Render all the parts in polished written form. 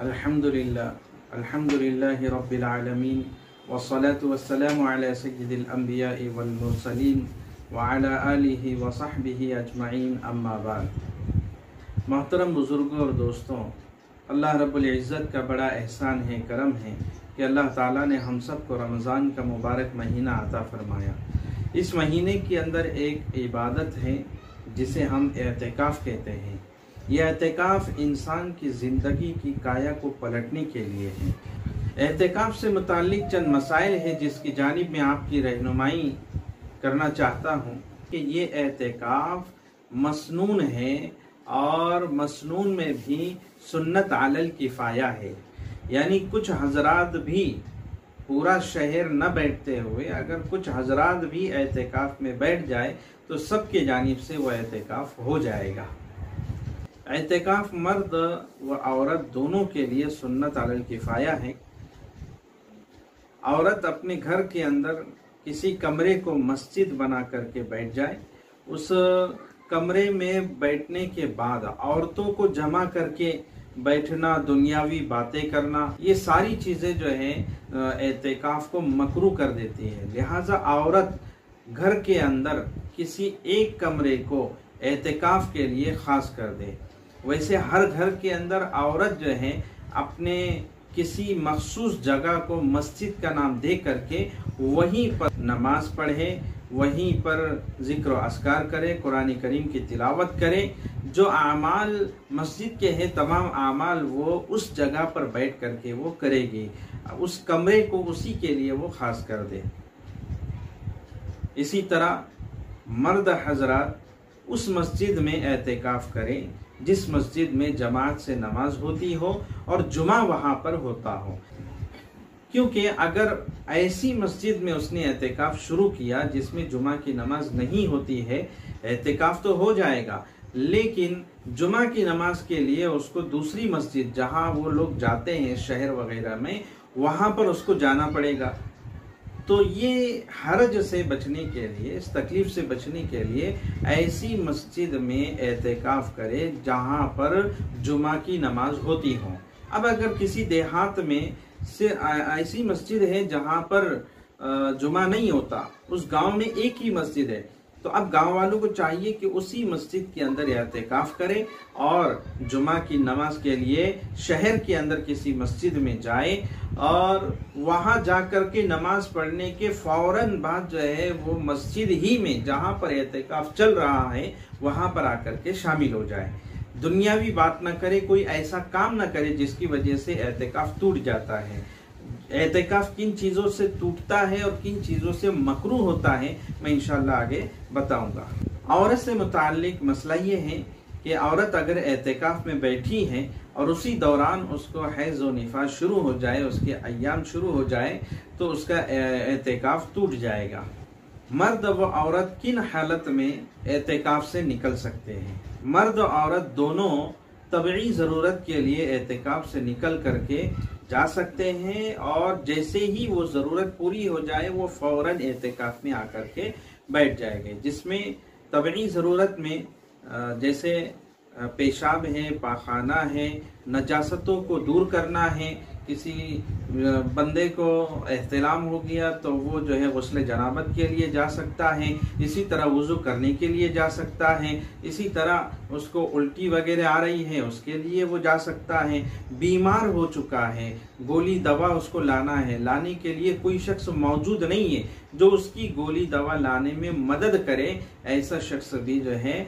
अल्हम्दुलिल्लाहि रब्बिल आलमीन वस्सलातु वस्सलामु अला सय्यिदिल अंबिया'i वल मुरसलीन व अला आलिहि व सहबिहि अजमईन अम्मा बाद। मोहतरम बुजुर्गों और दोस्तों, अल्लाह रब्बुल इज़्ज़त का बड़ा एहसान है, करम है कि अल्लाह ताला ने हम सब को रमज़ान का मुबारक महीना अता फरमाया। इस महीने के अंदर एक इबादत है जिसे हम एतिकाफ़ कहते हैं। यह एतिकाफ़ इंसान की ज़िंदगी की काया को पलटने के लिए है। एतिकाफ़ से मुताल्लिक़ चंद मसाइल है जिसकी जानिब में आपकी रहनुमाई करना चाहता हूँ कि ये एतिकाफ़ मसनून है और मसनून में भी सुन्नत अलल किफ़ाया है, यानी कुछ हज़रात भी पूरा शहर न बैठते हुए अगर कुछ हज़रात भी एतिकाफ़ में बैठ जाए तो सबके जानिब से वह एतिकाफ़ हो जाएगा। एतिकाफ़ मर्द व औरत दोनों के लिए सुन्नत अलल किफ़ाया है। औरत अपने घर के अंदर किसी कमरे को मस्जिद बना करके बैठ जाए। उस कमरे में बैठने के बाद औरतों को जमा करके बैठना, दुनियावी बातें करना, ये सारी चीज़ें जो हैं एतिकाफ़ को मकरूह कर देती है। लिहाजा औरत घर के अंदर किसी एक कमरे को एतिकाफ़ के लिए ख़ास कर दे। वैसे हर घर के अंदर औरत जो है अपने किसी मखसूस जगह को मस्जिद का नाम दे करके वहीं पर नमाज पढ़े, वहीं पर ज़िक्र व अस्कार करे, कुरान करीम की तिलावत करे। जो आमाल मस्जिद के हैं तमाम आमाल वो उस जगह पर बैठ करके वो करेगी। उस कमरे को उसी के लिए वो ख़ास कर दे। इसी तरह मर्द हज़रात उस मस्जिद में एतिकाफ़ करें जिस मस्जिद में जमात से नमाज होती हो और जुमा वहाँ पर होता हो, क्योंकि अगर ऐसी मस्जिद में उसने एतिकाफ़ शुरू किया जिसमें जुमा की नमाज नहीं होती है, एतिकाफ़ तो हो जाएगा लेकिन जुमा की नमाज के लिए उसको दूसरी मस्जिद जहाँ वो लोग जाते हैं शहर वगैरह में, वहाँ पर उसको जाना पड़ेगा। तो ये हरज से बचने के लिए, इस तकलीफ से बचने के लिए ऐसी मस्जिद में एतिकाफ़ करे जहाँ पर जुमा की नमाज होती हो। अब अगर किसी देहात में से ऐसी मस्जिद है जहाँ पर जुमा नहीं होता, उस गांव में एक ही मस्जिद है, तो अब गांव वालों को चाहिए कि उसी मस्जिद के अंदर एतिकाफ़ करें और जुमा की नमाज के लिए शहर के अंदर किसी मस्जिद में जाए और वहाँ जा कर के नमाज पढ़ने के फौरन बाद जो है वो मस्जिद ही में जहाँ पर एतिकाफ़ चल रहा है वहाँ पर आकर के शामिल हो जाए। दुनियावी बात न करे, कोई ऐसा काम न करे जिसकी वजह से एतिकाफ़ टूट जाता है। एतिकाफ़ किन चीज़ों से टूटता है और किन चीज़ों से मकरूह होता है मैं इंशाअल्लाह आगे बताऊंगा। औरत से मुताल्लिक मसला ये है कि औरत अगर एतिकाफ़ में बैठी है और उसी दौरान उसको हैज़ व निफास शुरू हो जाए, उसके अय्याम शुरू हो जाए तो उसका एतिकाफ़ टूट जाएगा। मर्द व औरत किन हालत में एतिकाफ़ से निकल सकते हैं? मर्द और औरत दोनों तबई ज़रूरत के लिए एतिकाफ़ से निकल करके जा सकते हैं और जैसे ही वो ज़रूरत पूरी हो जाए वो फ़ौरन एतिकाफ़ में आकर के बैठ जाएंगे। जिसमें तबई ज़रूरत में जैसे पेशाब है, पाखाना है, नजासतों को दूर करना है, किसी बंदे को एहतिलाम हो गया तो वो जो है गुस्ल जनाबत के लिए जा सकता है, इसी तरह वज़ू करने के लिए जा सकता है, इसी तरह उसको उल्टी वगैरह आ रही है उसके लिए वो जा सकता है, बीमार हो चुका है, गोली दवा उसको लाना है, लाने के लिए कोई शख्स मौजूद नहीं है जो उसकी गोली दवा लाने में मदद करे, ऐसा शख्स भी जो है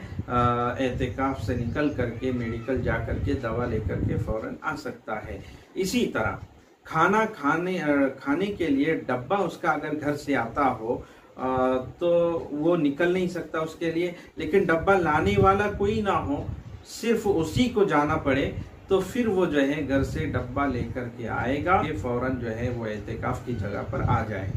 एतिकाफ़ से निकल करके मेडिकल जा करके दवा लेकर के फ़ौरन आ सकता है। इसी तरह खाना खाने के लिए डब्बा उसका अगर घर से आता हो तो वो निकल नहीं सकता उसके लिए, लेकिन डब्बा लाने वाला कोई ना हो, सिर्फ उसी को जाना पड़े तो फिर वो जो है घर से डब्बा लेकर के आएगा, ये फ़ौरन जो है वो एतिकाफ़ की जगह पर आ जाए।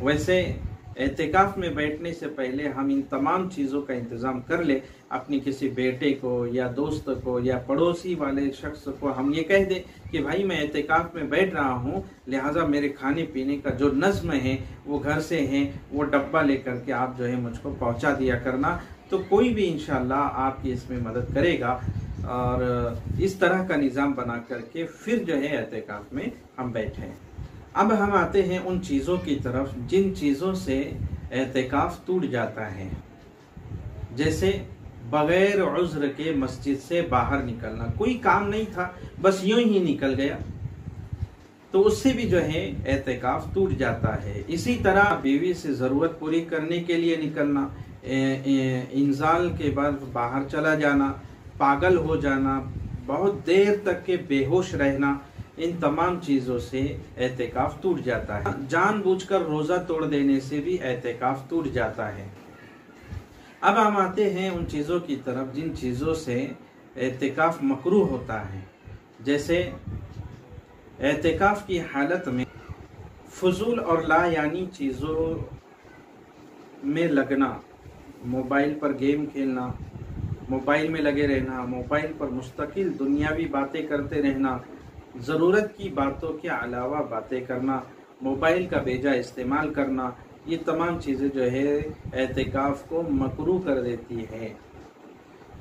वैसे एतिकाफ़ में बैठने से पहले हम इन तमाम चीज़ों का इंतज़ाम कर ले। अपनी किसी बेटे को या दोस्त को या पड़ोसी वाले शख्स को हम ये कह दें कि भाई मैं एतिकाफ़ में बैठ रहा हूँ, लिहाजा मेरे खाने पीने का जो नज़्म है वो घर से है, वो डब्बा लेकर के आप जो है मुझको पहुँचा दिया करना। तो कोई भी इंशाअल्लाह आपकी इसमें मदद करेगा। اور اس طرح کا نظام بنا کر کے پھر جو ہے اعتکاف میں ہم بیٹھے۔ اب ہم آتے ہیں ان چیزوں کی طرف جن چیزوں سے اعتکاف ٹوٹ جاتا ہے، جیسے بغیر عذر کے مسجد سے باہر نکلنا، کوئی کام نہیں تھا بس یوں ہی نکل گیا، تو اس سے بھی جو ہے اعتکاف ٹوٹ جاتا ہے۔ اسی طرح بیوی سے ضرورت پوری کرنے کے لیے نکلنا، انزال کے بعد باہر چلا جانا، پاگل ہو جانا، بہت دیر تک کے بے ہوش رہنا، ان تمام چیزوں سے اعتکاف ٹوٹ جاتا ہے۔ جان بوجھ کر روزہ توڑ دینے سے بھی اعتکاف ٹوٹ جاتا ہے۔ اب ہم آتے ہیں ان چیزوں کی طرف جن چیزوں سے اعتکاف مکروہ ہوتا ہے، جیسے اعتکاف کی حالت میں فضول اور لا یعنی چیزوں میں لگنا، موبائل پر گیم کھیلنا، موبائل میں لگے رہنا، موبائل پر مستقل دنیاوی باتیں کرتے رہنا، ضرورت کی باتوں کے علاوہ باتیں کرنا، موبائل کا بیجا استعمال کرنا، یہ تمام چیزیں جو ہے اعتکاف کو مکروہ کر دیتی ہے۔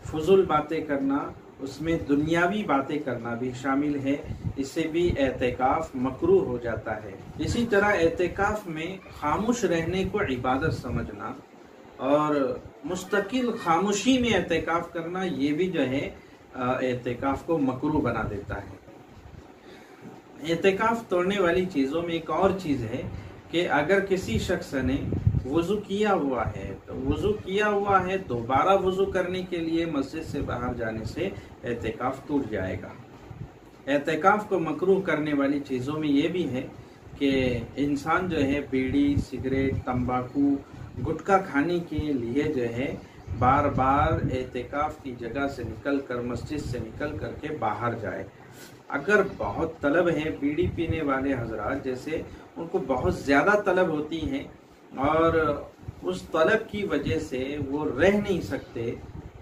فضول باتیں کرنا، اس میں دنیاوی باتیں کرنا بھی شامل ہے، اس سے بھی اعتکاف مکروہ ہو جاتا ہے۔ اسی طرح اعتکاف میں خاموش رہنے کو عبادت سمجھنا اور مستقل خاموشی میں اعتکاف کرنا، یہ بھی جو ہے اعتکاف کو مکروہ بنا دیتا ہے۔ اعتکاف توڑنے والی چیزوں میں ایک اور چیز ہے کہ اگر کسی شخص نے وضو کیا ہوا ہے دوبارہ وضو کرنے کے لیے مسجد سے باہر جانے سے اعتکاف ٹوٹ جائے گا۔ اعتکاف کو مکروہ کرنے والی چیزوں میں یہ بھی ہے کہ انسان جو ہے بیڑی، سگریٹ، تمباکو، گٹکا کھانے کے لیے جو ہے بار بار اعتکاف کی جگہ سے نکل کر مسجد سے نکل کر کے باہر جائے۔ اگر بہت طلب ہے، بیڑی پینے والے حضرات جیسے ان کو بہت زیادہ طلب ہوتی ہے اور اس طلب کی وجہ سے وہ رہ نہیں سکتے،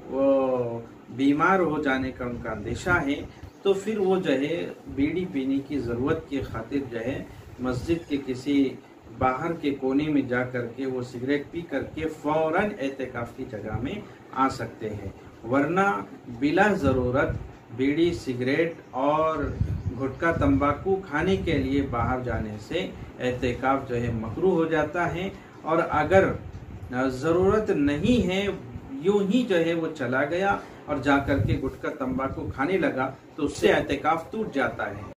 وہ بیمار ہو جانے کا ان کا اندیشہ ہے، تو پھر وہ جو ہے بیڑی پینے کی ضرورت کی خاطر جو ہے مسجد کے کسی باہر کے کونے میں جا کر کے وہ سگریٹ پی کر کے فوراً اعتکاف کی جگہ میں آ سکتے ہیں، ورنہ بلا ضرورت بیڑی، سگریٹ اور گٹکا تمباکو کھانے کے لیے باہر جانے سے اعتکاف جو ہے مکروہ ہو جاتا ہے۔ اور اگر ضرورت نہیں ہے، یوں ہی جو ہے وہ چلا گیا اور جا کر کے گٹکا تمباکو کھانے لگا تو اس سے اعتکاف ٹوٹ جاتا ہے۔